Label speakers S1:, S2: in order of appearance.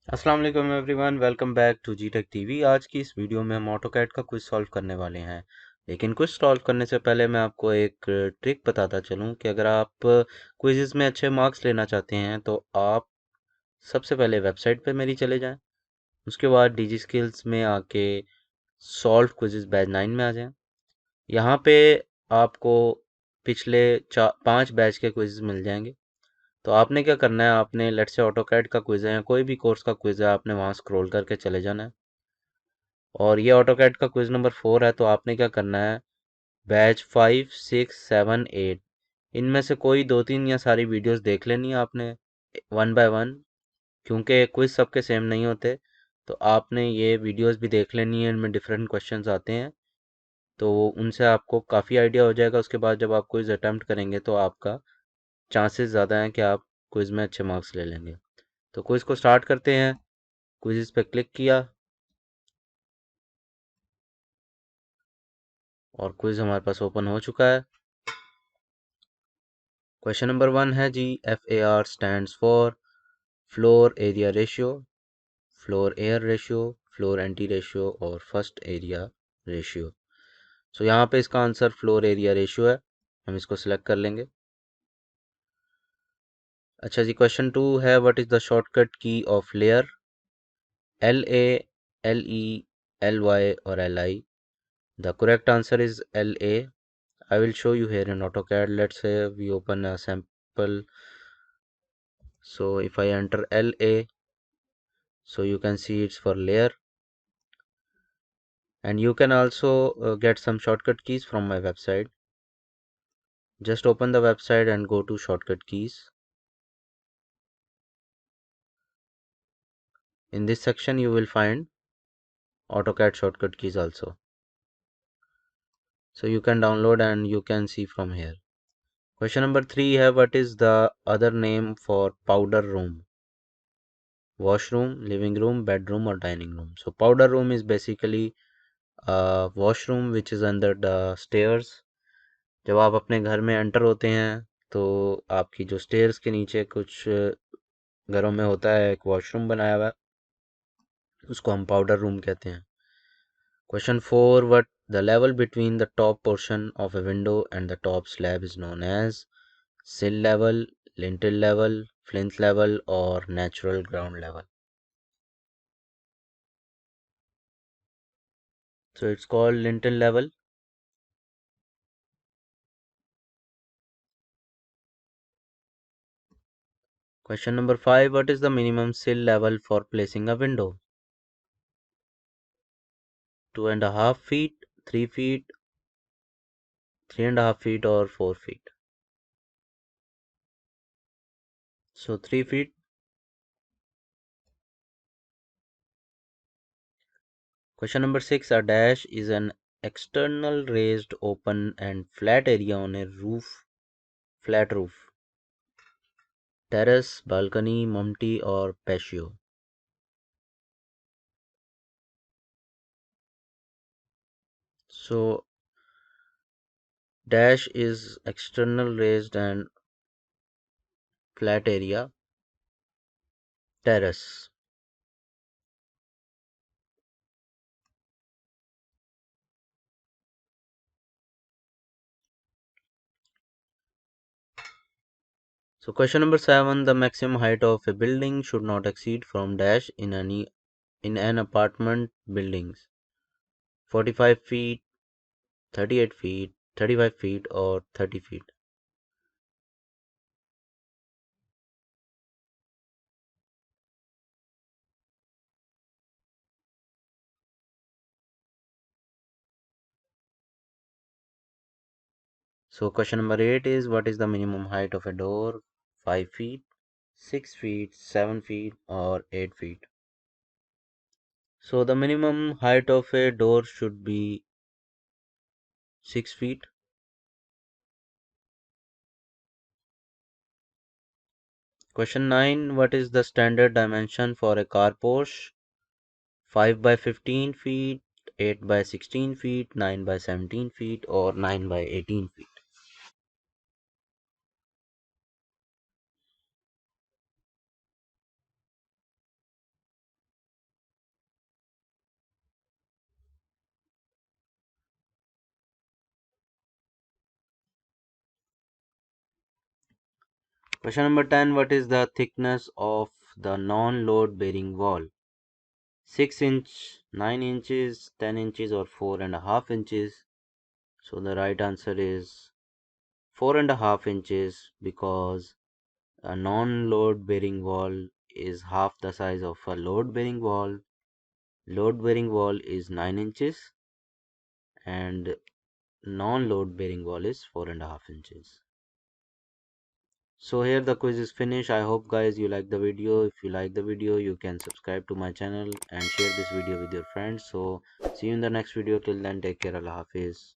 S1: अस्सलाम वालेकुम everyone, welcome back to G tech TV. आज की इस वीडियो में हम ऑटोकैड का क्विज सॉल्व करने वाले हैं। लेकिन क्विज सॉल्व करने से पहले मैं आपको एक ट्रिक बताता चलूं कि अगर आप क्विज़ में अच्छे मार्क्स लेना चाहते हैं तो आप सबसे पहले वेबसाइट पे मेरी चले जाएं। उसके बाद डीजी स्किल्स में आके सॉल्व क्विज़ बैच 9 में आ जाएं। यहाँ पे आपको पिछले 5 बैच के क्विज़ मिल जाएंगे। तो आपने क्या करना है, आपने लेट्स से ऑटोकैड का क्विज है या कोई भी कोर्स का क्विज है, आपने वहाँ स्क्रॉल करके चले जाना है। और ये ऑटोकैड का क्विज नंबर 4 है, तो आपने क्या करना है, बैच 5, 6, 7, 8 इनमें से कोई 2-3 या सारी वीडियोस देख लेनी है आपने वन बाय वन, क्योंकि क्विज सबके सेम नहीं होते। तो आपने ये वीडियोस भी देख लेनी है, इनमें डिफरेंट क्वेश्चंस आते हैं, तो उनसे आपको काफ़ी आइडिया हो जाएगा। उसके बाद जब आप क्विज अटैम्प्ट करेंगे तो आपका चांसेस ज़्यादा हैं कि आप क्विज में अच्छे मार्क्स ले लेंगे। तो क्विज को स्टार्ट करते हैं। क्विज़ पे क्लिक किया और क्विज़ हमारे पास ओपन हो चुका है। क्वेश्चन नंबर 1 है जी, FAR stands for floor area ratio, floor air ratio, floor anti ratio और फर्स्ट एरिया रेशियो। सो यहाँ पे इसका आंसर फ्लोर एरिया रेशियो है, हम इसको सिलेक्ट कर लेंगे। अच्छा जी, क्वेश्चन 2 है, व्हाट इज़ द शॉर्टकट की of layer, LA, LE, LY और LI। The correct answer is LA. I will show you here in AutoCAD. Let's say we open a sample. So if I enter LA, so you can see it's for layer, and you can also get some shortcut keys from my website. Just open the website and go to shortcut keys. In this section you will find AutoCAD shortcut keys also. So you can download and you can see from here. Question number 3 है, what is the other name for powder room? Washroom, living room, bedroom or dining room. So powder room is basically washroom which is under the stairs. जब आप अपने घर में enter होते हैं तो आपकी जो स्टेयर्स के नीचे कुछ घरों में होता है एक वॉशरूम बनाया हुआ, उसको हम पाउडर रूम कहते हैं। Question 4, what the level between the top portion of a window and the top slab is known as sill level, lintel level, plinth level और natural ground level. So it's called lintel level. Question number 5, what is the minimum sill level for placing a window? 2.5 feet, 3 feet, 3.5 feet or 4 feet. So 3 feet. Question number 6, a dash is an external raised open and flat area on a roof, flat roof. Terrace, balcony, mumty or patio. So dash is external raised and flat area, terrace. So question number 7, the maximum height of a building should not exceed from dash in an apartment buildings 45 feet, 38 feet, 35 feet or 30 feet. So question number 8 is, what is the minimum height of a door? 5 feet, 6 feet, 7 feet or 8 feet. So the minimum height of a door should be 6 feet. Question 9, what is the standard dimension for a carport? 5 by 15 feet, 8 by 16 feet, 9 by 17 feet or 9 by 18 feet. Question number 10. What is the thickness of the non-load bearing wall? 6 inch, 9 inches, 10 inches or 4.5 inches? So the right answer is 4.5 inches, because a non-load bearing wall is half the size of a load bearing wall. Load bearing wall is 9 inches and non-load bearing wall is 4.5 inches. So here the quiz is finished. I hope guys you like the video. If you like the video, you can subscribe to my channel and share this video with your friends. So see you in the next video. Till then, take care. Allah Hafiz.